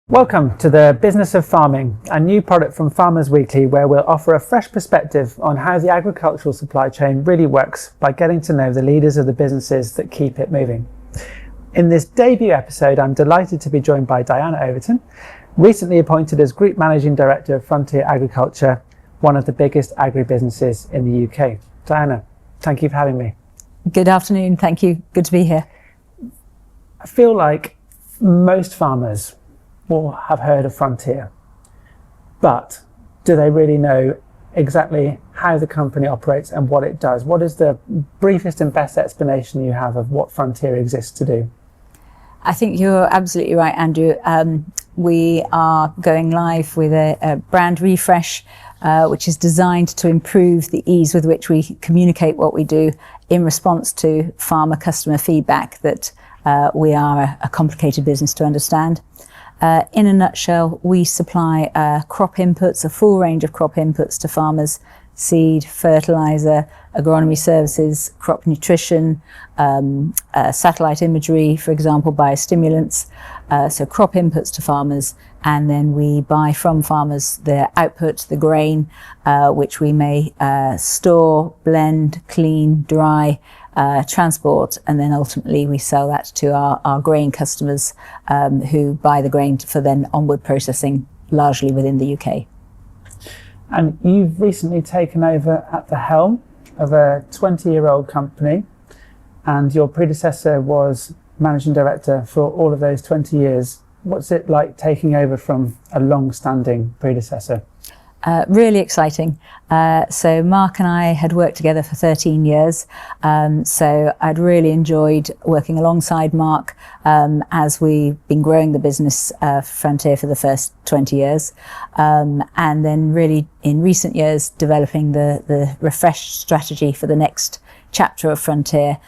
Welcome to the Business of Farming, a new product from Farmers Weekly where we'll offer a fresh perspective on how the agricultural supply chain really works by getting to know the leaders of the businesses that keep it moving. In this debut episode, I'm delighted to be joined by Diana Overton, recently appointed as Group Managing Director of Frontier Agriculture, one of the biggest agribusinesses in the UK. Diana, thank you for having me. Good afternoon, thank you. Good to be here. I feel like most farmers will have heard of Frontier, but do they really know exactly how the company operates and what it does? What is the briefest and best explanation you have of what Frontier exists to do? I think you're absolutely right, Andrew. We are going live with a brand refresh, which is designed to improve the ease with which we communicate what we do in response to farmer customer feedback that we are a complicated business to understand. In a nutshell, we supply crop inputs, a full range of crop inputs to farmers: seed, fertilizer, agronomy services, crop nutrition, satellite imagery, for example, biostimulants. So crop inputs to farmers, and then we buy from farmers their output, the grain, which we may store, blend, clean, dry, transport, and then ultimately we sell that to our grain customers who buy the grain for then onward processing, largely within the UK. And you've recently taken over at the helm of a 20-year-old company, and your predecessor was managing director for all of those 20 years. What's it like taking over from a long-standing predecessor? Really exciting. So Mark and I had worked together for 13 years. So I'd really enjoyed working alongside Mark as we've been growing the business Frontier for the first 20 years. And then really in recent years developing the refreshed strategy for the next chapter of Frontier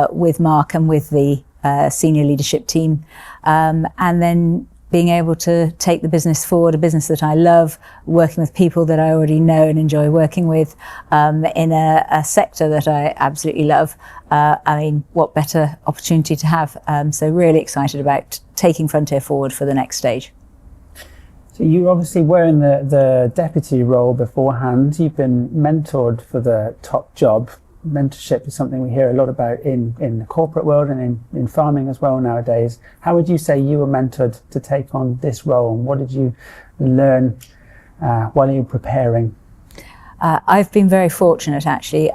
with Mark and with the senior leadership team. And then being able to take the business forward, a business that I love, working with people that I already know and enjoy working with, in a sector that I absolutely love. I mean, what better opportunity to have? So really excited about taking Frontier forward for the next stage. So you obviously were in the deputy role beforehand. You've been mentored for the top job. Mentorship is something we hear a lot about in the corporate world and in farming as well nowadays. How would you say you were mentored to take on this role, and what did you learn while you were preparing? I've been very fortunate, actually.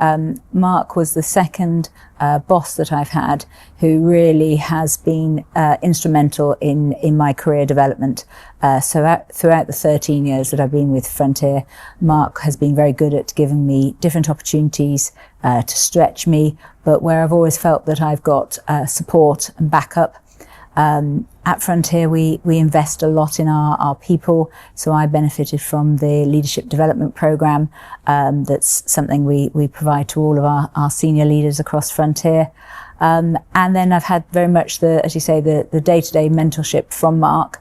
Mark was the second boss that I've had who really has been instrumental in my career development. So throughout the 13 years that I've been with Frontier, Mark has been very good at giving me different opportunities to stretch me, but where I've always felt that I've got support and backup. At Frontier, we invest a lot in our people, so I benefited from the leadership development program. That's something we provide to all of our senior leaders across Frontier. And then I've had very much as you say, the day-to-day mentorship from Mark,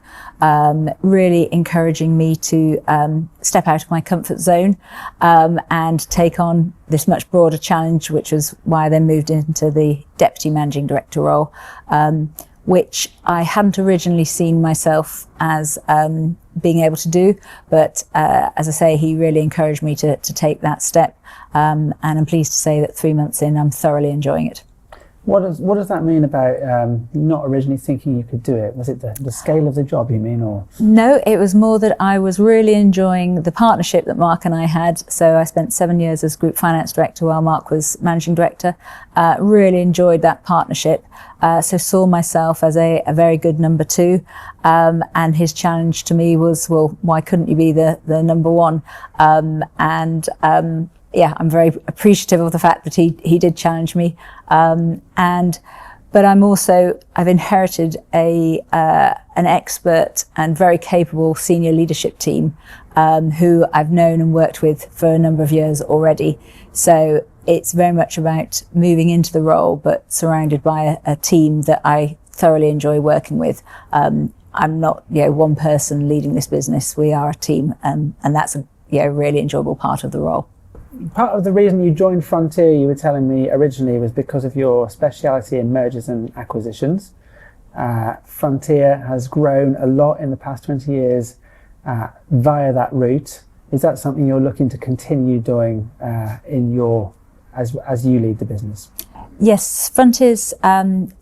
really encouraging me to step out of my comfort zone and take on this much broader challenge, which was why I then moved into the Deputy Managing Director role, which I hadn't originally seen myself as being able to do. But as I say, he really encouraged me to take that step. And I'm pleased to say that 3 months in, I'm thoroughly enjoying it. What does that mean about not originally thinking you could do it? Was it the scale of the job, you mean, or? No, it was more that I was really enjoying the partnership that Mark and I had. So I spent 7 years as Group Finance Director while Mark was Managing Director. Really enjoyed that partnership. So saw myself as a very good number two. And his challenge to me was, well, why couldn't you be the number one? Yeah, I'm very appreciative of the fact that he did challenge me. But I've inherited an expert and very capable senior leadership team who I've known and worked with for a number of years already. So it's very much about moving into the role, but surrounded by a team that I thoroughly enjoy working with. I'm not one person leading this business. We are a team, and that's a really enjoyable part of the role. Part of the reason you joined Frontier, you were telling me originally, was because of your speciality in mergers and acquisitions. Frontier has grown a lot in the past 20 years via that route. Is that something you're looking to continue doing as you lead the business? Yes, Frontier's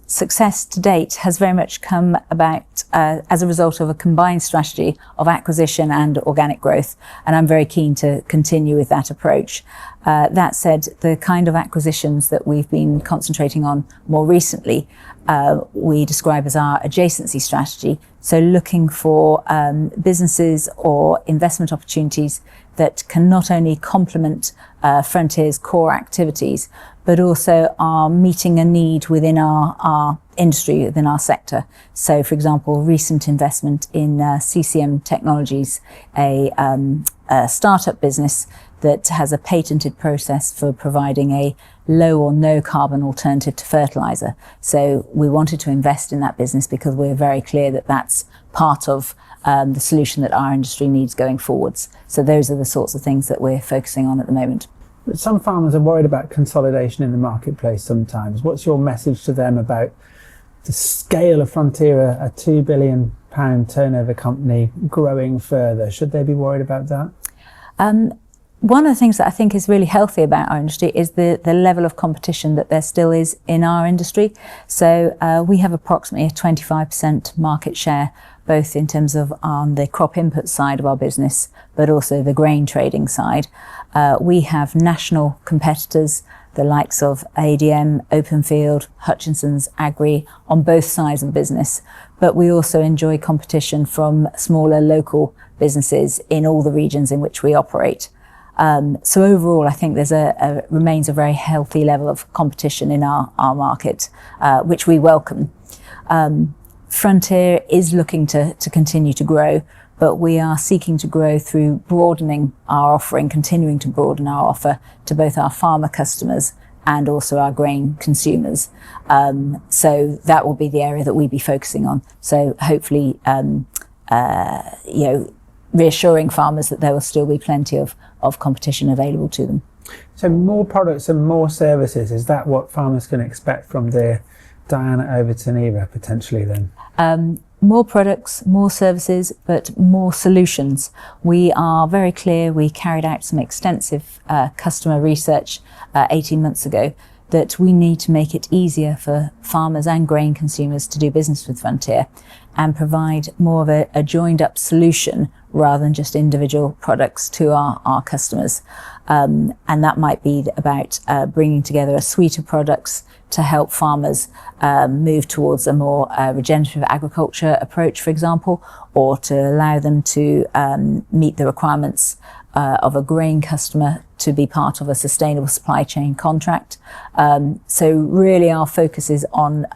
success to date has very much come about as a result of a combined strategy of acquisition and organic growth, and I'm very keen to continue with that approach. That said, the kind of acquisitions that we've been concentrating on more recently, we describe as our adjacency strategy. So looking for businesses or investment opportunities that can not only complement Frontier's core activities, but also are meeting a need within our industry, within our sector. So, for example, recent investment in CCM Technologies, a startup business that has a patented process for providing a low or no carbon alternative to fertilizer. So we wanted to invest in that business because we're very clear that that's part of the solution that our industry needs going forwards. So those are the sorts of things that we're focusing on at the moment. But some farmers are worried about consolidation in the marketplace sometimes. What's your message to them about the scale of Frontier, a £2 billion turnover company growing further? Should they be worried about that? One of the things that I think is really healthy about our industry is the level of competition that there still is in our industry. So we have approximately a 25% market share, both in terms of on the crop input side of our business, but also the grain trading side. We have national competitors, the likes of ADM, Openfield, Hutchinson's, Agri, on both sides of the business. But we also enjoy competition from smaller local businesses in all the regions in which we operate. So overall, I think there's remains a very healthy level of competition in our market, which we welcome. Frontier is looking to continue to grow, but we are seeking to grow through broadening our offering, continuing to broaden our offer to both our farmer customers and also our grain consumers. So that will be the area that we'll be focusing on. So hopefully, reassuring farmers that there will still be plenty of competition available to them. So more products and more services, is that what farmers can expect from the Diana Overton era potentially then? More products, more services, but more solutions. We are very clear, we carried out some extensive customer research 18 months ago, that we need to make it easier for farmers and grain consumers to do business with Frontier and provide more of a joined up solution rather than just individual products to our customers. And that might be about bringing together a suite of products to help farmers move towards a more regenerative agriculture approach, for example, or to allow them to meet the requirements of a grain customer to be part of a sustainable supply chain contract. So really our focus is on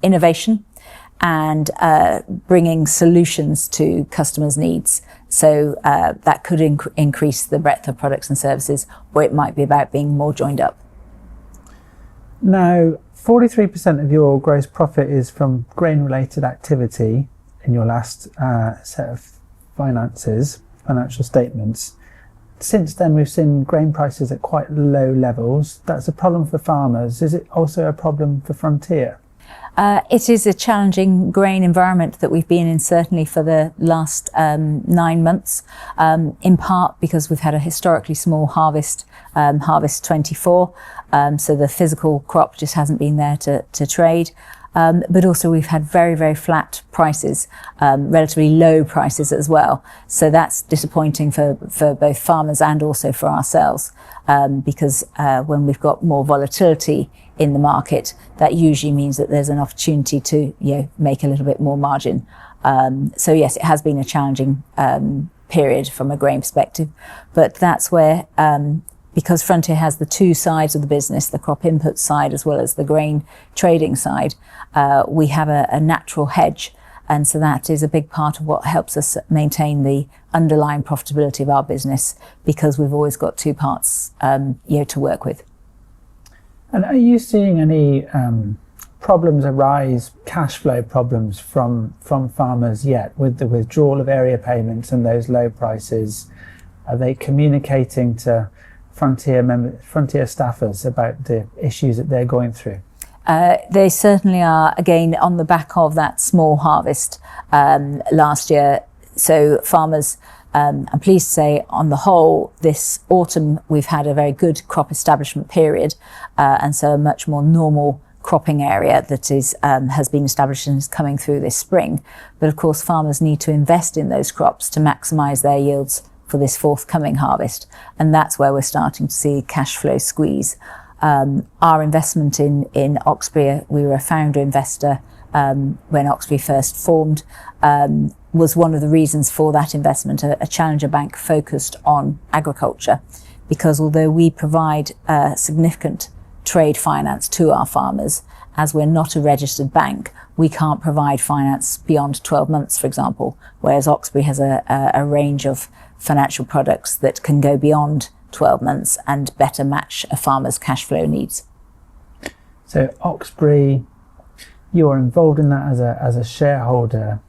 innovation and bringing solutions to customers' needs. So that could increase the breadth of products and services, or it might be about being more joined up. Now, 43% of your gross profit is from grain-related activity in your last set of financial statements. Since then, we've seen grain prices at quite low levels. That's a problem for farmers. Is it also a problem for Frontier? It is a challenging grain environment that we've been in, certainly for the last 9 months, in part because we've had a historically small harvest 24, so the physical crop just hasn't been there to trade. But also we've had very, very flat prices, relatively low prices as well. So that's disappointing for both farmers and also for ourselves, because when we've got more volatility in the market, that usually means that there's an opportunity to make a little bit more margin. So yes, it has been a challenging period from a grain perspective, but that's where because Frontier has the two sides of the business, the crop input side as well as the grain trading side, we have a natural hedge. And so that is a big part of what helps us maintain the underlying profitability of our business, because we've always got two parts to work with. And are you seeing any problems arise, cash flow problems from farmers yet with the withdrawal of area payments and those low prices? Are they communicating to Frontier staffers about the issues that they're going through? They certainly are, again, on the back of that small harvest last year. So farmers, I'm pleased to say, on the whole, this autumn we've had a very good crop establishment period, and so a much more normal cropping area that has been established and is coming through this spring. But of course, farmers need to invest in those crops to maximise their yields for this forthcoming harvest, and that's where we're starting to see cash flow squeeze. Our investment in Oxbury, we were a founder investor when Oxbury first formed, was one of the reasons for that investment, a challenger bank focused on agriculture, because although we provide significant trade finance to our farmers, as we're not a registered bank, we can't provide finance beyond 12 months, for example, whereas Oxbury has a range of financial products that can go beyond 12 months and better match a farmer's cash flow needs. So Oxbury, you're involved in that as a shareholder.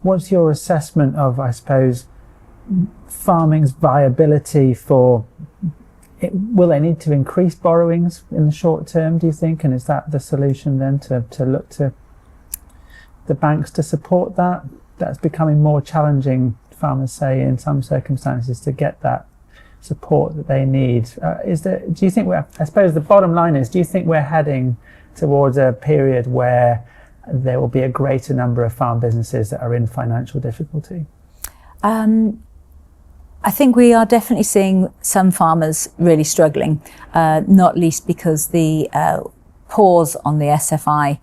What's your assessment of, I suppose, farming's viability for it? Will they need to increase borrowings in the short term, do you think? And is that the solution then, to look to the banks to support that? That's becoming more challenging, farmers say, in some circumstances, to get that support that they need. Do you think I suppose the bottom line is, do you think we're heading towards a period where there will be a greater number of farm businesses that are in financial difficulty? I think we are definitely seeing some farmers really struggling, not least because the pause on the SFI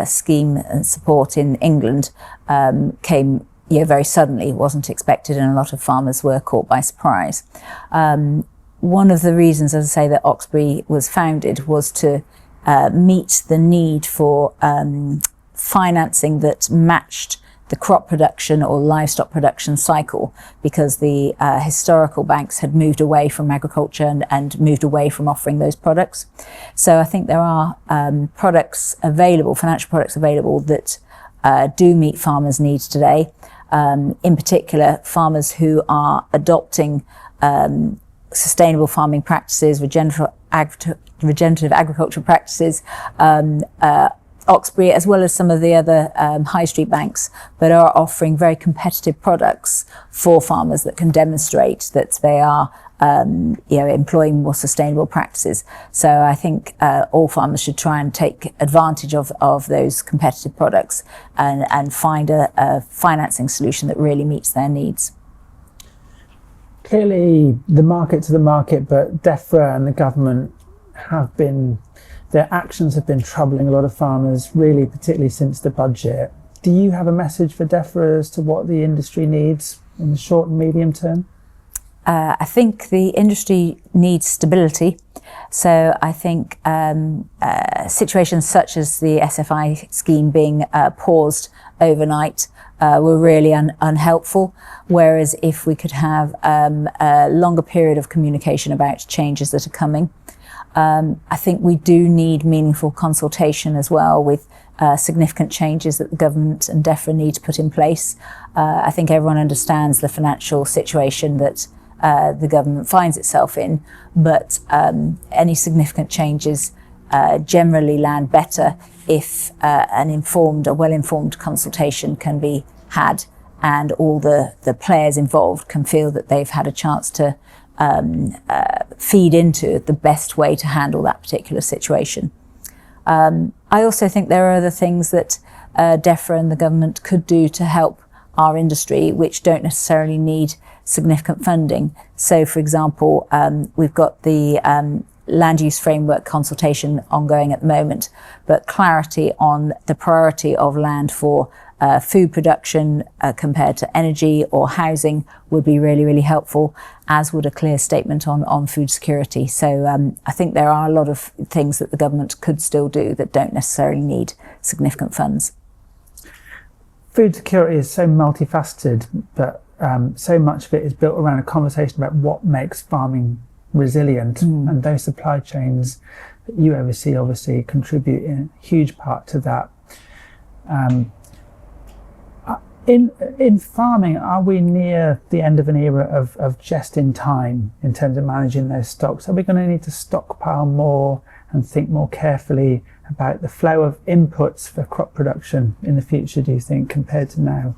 scheme and support in England came very suddenly, wasn't expected, and a lot of farmers were caught by surprise. One of the reasons, as I say, that Oxbury was founded was to meet the need for financing that matched the crop production or livestock production cycle, because the historical banks had moved away from agriculture and moved away from offering those products. So I think there are products available, financial products available, that do meet farmers' needs today. In particular, farmers who are adopting sustainable farming practices, regenerative agricultural practices, Oxbury, as well as some of the other high street banks, but are offering very competitive products for farmers that can demonstrate that they are employing more sustainable practices. So I think all farmers should try and take advantage of those competitive products and find a financing solution that really meets their needs. Clearly, the market's the market, but DEFRA and the government their actions have been troubling a lot of farmers, really, particularly since the budget. Do you have a message for DEFRA as to what the industry needs in the short and medium term? I think the industry needs stability. So I think situations such as the SFI scheme being paused overnight were really unhelpful. Whereas if we could have a longer period of communication about changes that are coming, I think we do need meaningful consultation as well with significant changes that the government and DEFRA need to put in place. I think everyone understands the financial situation that the government finds itself in, but any significant changes generally land better if a well-informed consultation can be had, and all the players involved can feel that they've had a chance to feed into the best way to handle that particular situation. I also think there are other things that DEFRA and the government could do to help our industry, which don't necessarily need significant funding. So, for example, we've got the land use framework consultation ongoing at the moment, but clarity on the priority of land for food production compared to energy or housing would be really, really helpful, as would a clear statement on food security. So I think there are a lot of things that the government could still do that don't necessarily need significant funds. Food security is so multifaceted, but so much of it is built around a conversation about what makes farming resilient, and those supply chains that you oversee obviously contribute in a huge part to that. In farming, are we near the end of an era of just in time in terms of managing those stocks? Are we going to need to stockpile more and think more carefully about the flow of inputs for crop production in the future, do you think, compared to now?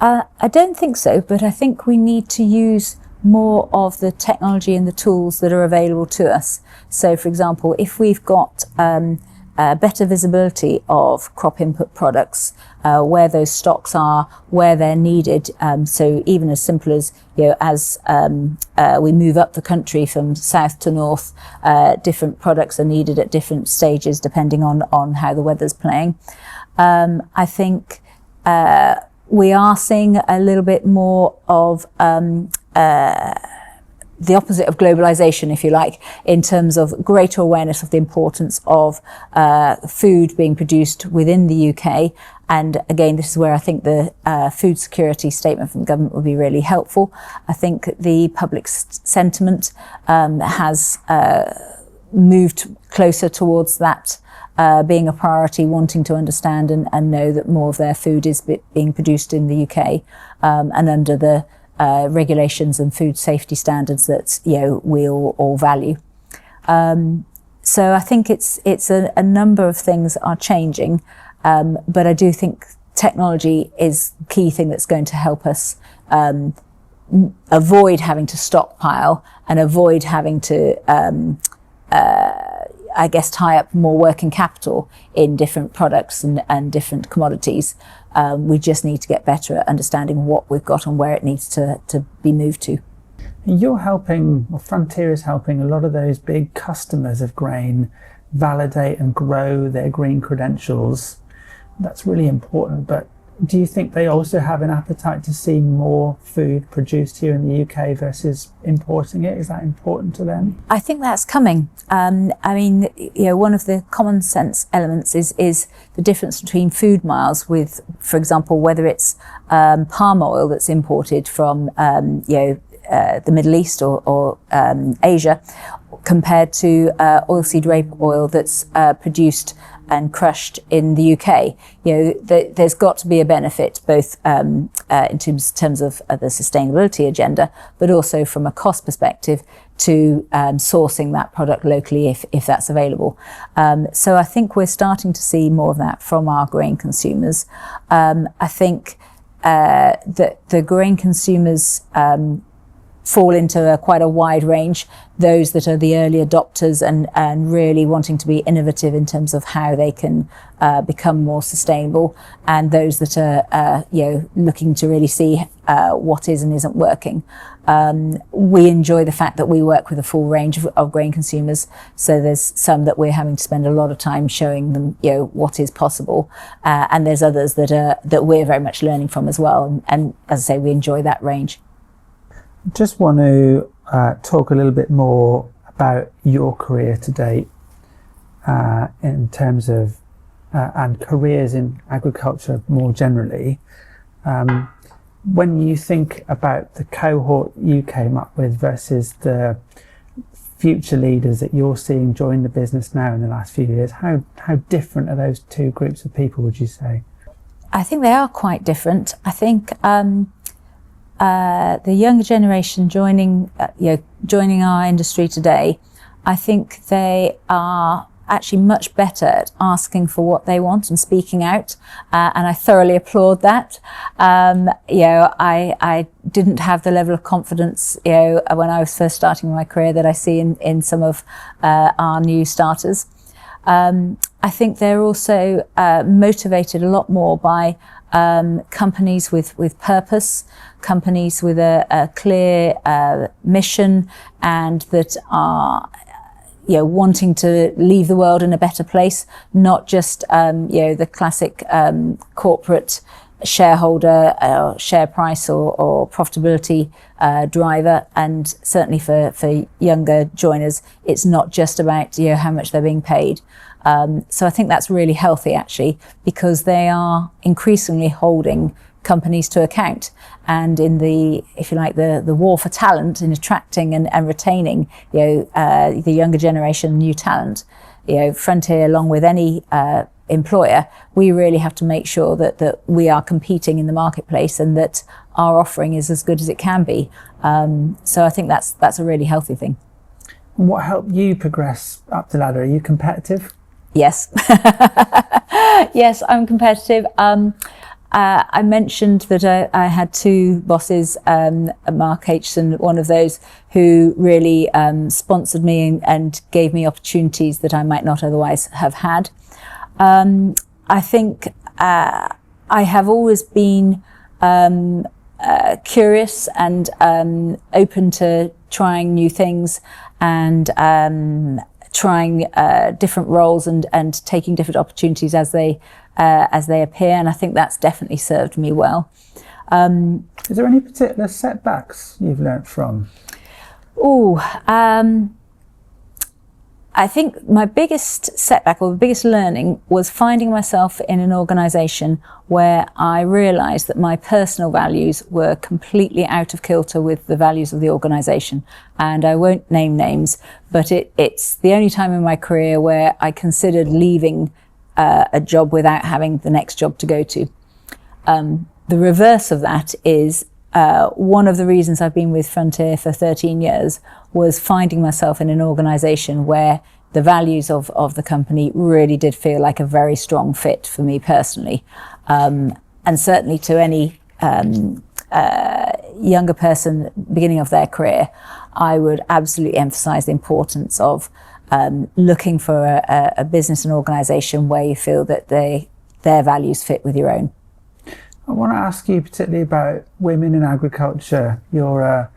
I don't think so, but I think we need to use more of the technology and the tools that are available to us. So, for example, if we've got better visibility of crop input products, where those stocks are, where they're needed. So even as simple as, as we move up the country from south to north, different products are needed at different stages depending on how the weather's playing. I think we are seeing a little bit more of the opposite of globalization, if you like, in terms of greater awareness of the importance of food being produced within the UK. And again, this is where I think the food security statement from the government would be really helpful. I think the public sentiment has moved closer towards that being a priority, wanting to understand and know that more of their food is being produced in the UK and under the regulations and food safety standards that we all value. So I think it's a number of things are changing, but I do think technology is the key thing that's going to help us avoid having to stockpile and avoid having to tie up more working capital in different products and different commodities. We just need to get better at understanding what we've got and where it needs to be moved to. You're helping, or Frontier is helping, a lot of those big customers of grain validate and grow their green credentials. That's really important, but do you think they also have an appetite to see more food produced here in the UK versus importing it? Is that important to them? I think that's coming. One of the common sense elements is the difference between food miles with, for example, whether it's palm oil that's imported from the Middle East or Asia, compared to oilseed rape oil that's produced and crushed in the UK. There's got to be a benefit both in terms of the sustainability agenda, but also from a cost perspective to sourcing that product locally if that's available. So I think we're starting to see more of that from our grain consumers. I think that the grain consumers fall into quite a wide range. Those that are the early adopters and really wanting to be innovative in terms of how they can become more sustainable, and those that are looking to really see what is and isn't working. We enjoy the fact that we work with a full range of grain consumers, so there's some that we're having to spend a lot of time showing them what is possible, and there's others that we're very much learning from as well, and as I say, we enjoy that range. Just want to talk a little bit more about your career to date in terms of and careers in agriculture more generally. When you think about the cohort you came up with versus the future leaders that you're seeing join the business now in the last few years, how different are those two groups of people, would you say? I think they are quite different. I think the younger generation joining our industry today, I think they are actually much better at asking for what they want and speaking out, and I thoroughly applaud that. I didn't have the level of confidence when I was first starting my career that I see in some of our new starters. I think they're also motivated a lot more by companies with purpose, companies with a clear mission, and that are wanting to leave the world in a better place, not just the classic corporate shareholder share price or profitability driver. And certainly for younger joiners, it's not just about how much they're being paid. So I think that's really healthy, actually, because they are increasingly holding companies to account. And in the, if you like, the war for talent, in attracting and retaining the younger generation, new talent, Frontier, along with any employer, we really have to make sure that we are competing in the marketplace and that our offering is as good as it can be. So I think that's a really healthy thing. What helped you progress up the ladder? Are you competitive? Yes. Yes, I'm competitive. I mentioned that I had two bosses, Mark Aitchison, one of those, who really sponsored me and gave me opportunities that I might not otherwise have had. I think I have always been curious and open to trying new things and trying different roles and taking different opportunities as they appear, and I think that's definitely served me well. Is there any particular setbacks you've learnt from? I think my biggest setback or the biggest learning was finding myself in an organisation where I realised that my personal values were completely out of kilter with the values of the organisation. And I won't name names, but it's the only time in my career where I considered leaving a job without having the next job to go to. The reverse of that is one of the reasons I've been with Frontier for 13 years was finding myself in an organisation where the values of the company really did feel like a very strong fit for me personally. And certainly to any younger person beginning of their career, I would absolutely emphasise the importance of looking for a business and organisation where you feel that their values fit with your own. I want to ask you particularly about women in agriculture. You're a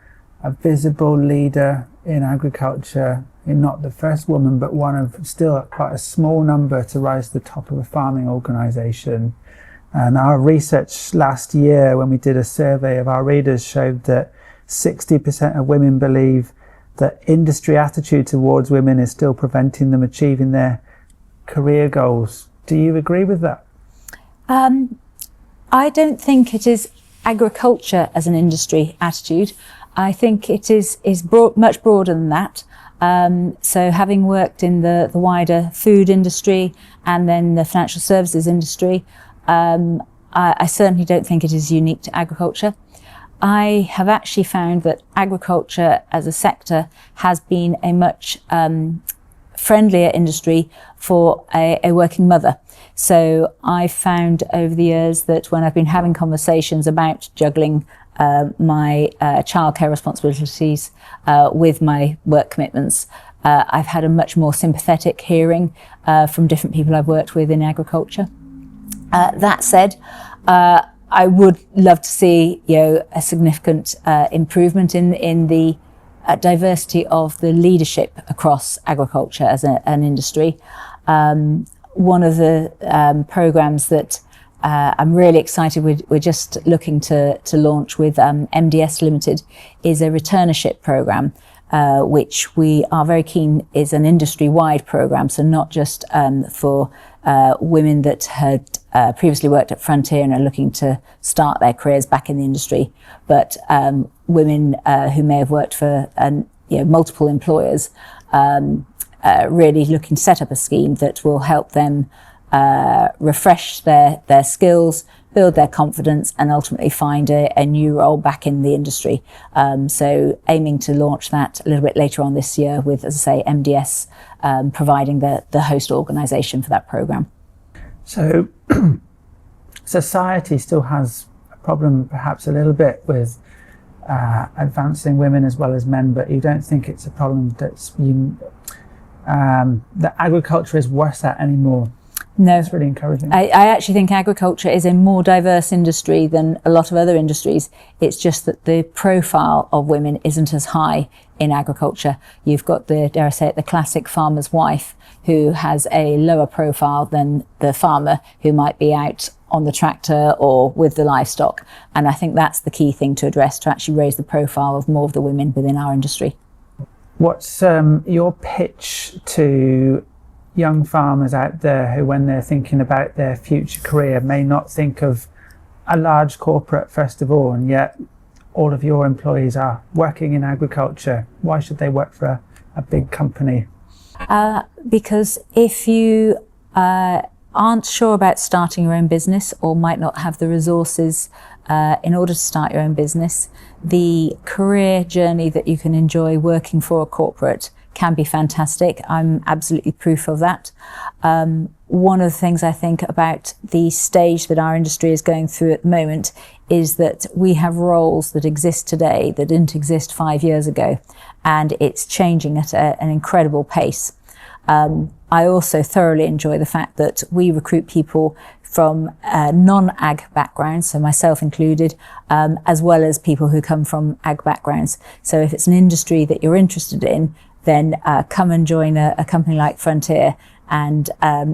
visible leader in agriculture. You're not the first woman, but one of still quite a small number to rise to the top of a farming organisation. And our research last year, when we did a survey of our readers, showed that 60% of women believe that industry attitude towards women is still preventing them achieving their career goals. Do you agree with that? I don't think it is agriculture as an industry attitude. I think it is much broader than that. So having worked in the wider food industry and then the financial services industry, I certainly don't think it is unique to agriculture. I have actually found that agriculture as a sector has been a much friendlier industry for a working mother. So I've found over the years that when I've been having conversations about juggling my childcare responsibilities with my work commitments, I've had a much more sympathetic hearing from different people I've worked with in agriculture. That said, I would love to see, a significant improvement in the diversity of the leadership across agriculture as an industry. One of the programs that I'm really excited we're just looking to launch with MDS Limited is a returnership program, which we are very keen is an industry-wide program, so not just for women that had previously worked at Frontier and are looking to start their careers back in the industry, but women who may have worked for multiple employers, really looking to set up a scheme that will help them refresh their skills, build their confidence, and ultimately find a new role back in the industry. So aiming to launch that a little bit later on this year with, as I say, MDS providing the host organisation for that programme. So society still has a problem perhaps a little bit with advancing women as well as men, but you don't think it's a problem that agriculture is worse at anymore? No. It's really encouraging. I actually think agriculture is a more diverse industry than a lot of other industries. It's just that the profile of women isn't as high in agriculture. You've got the classic farmer's wife who has a lower profile than the farmer who might be out on the tractor or with the livestock. And I think that's the key thing to address, to actually raise the profile of more of the women within our industry. What's your pitch to young farmers out there who, when they're thinking about their future career, may not think of a large corporate first of all, and yet all of your employees are working in agriculture? Why should they work for a big company? Because if you aren't sure about starting your own business or might not have the resources in order to start your own business. The career journey that you can enjoy working for a corporate can be fantastic. I'm absolutely proof of that. One of the things I think about the stage that our industry is going through at the moment is that we have roles that exist today that didn't exist 5 years ago, and it's changing at an incredible pace. I also thoroughly enjoy the fact that we recruit people from non-ag backgrounds, so myself included, as well as people who come from ag backgrounds. So if it's an industry that you're interested in, then come and join a company like Frontier, and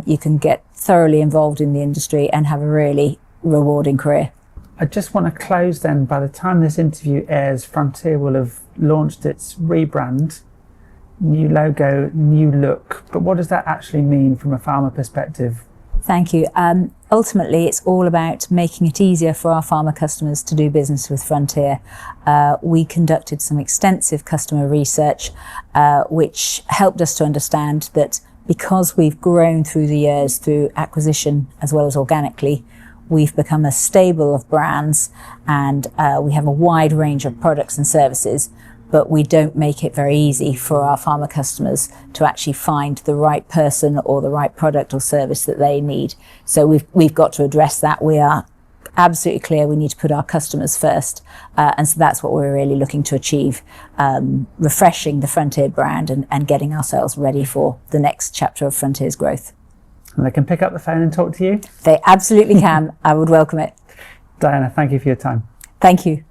you can get thoroughly involved in the industry and have a really rewarding career. I just want to close then. By the time this interview airs, Frontier will have launched its rebrand, new logo, new look. But what does that actually mean from a farmer perspective? Thank you. Ultimately, it's all about making it easier for our farmer customers to do business with Frontier. We conducted some extensive customer research, which helped us to understand that because we've grown through the years through acquisition as well as organically, we've become a stable of brands, and we have a wide range of products and services, but we don't make it very easy for our farmer customers to actually find the right person or the right product or service that they need. So we've got to address that. We are absolutely clear we need to put our customers first, and so that's what we're really looking to achieve, refreshing the Frontier brand and getting ourselves ready for the next chapter of Frontier's growth. And they can pick up the phone and talk to you? They absolutely can. I would welcome it. Diana, thank you for your time. Thank you.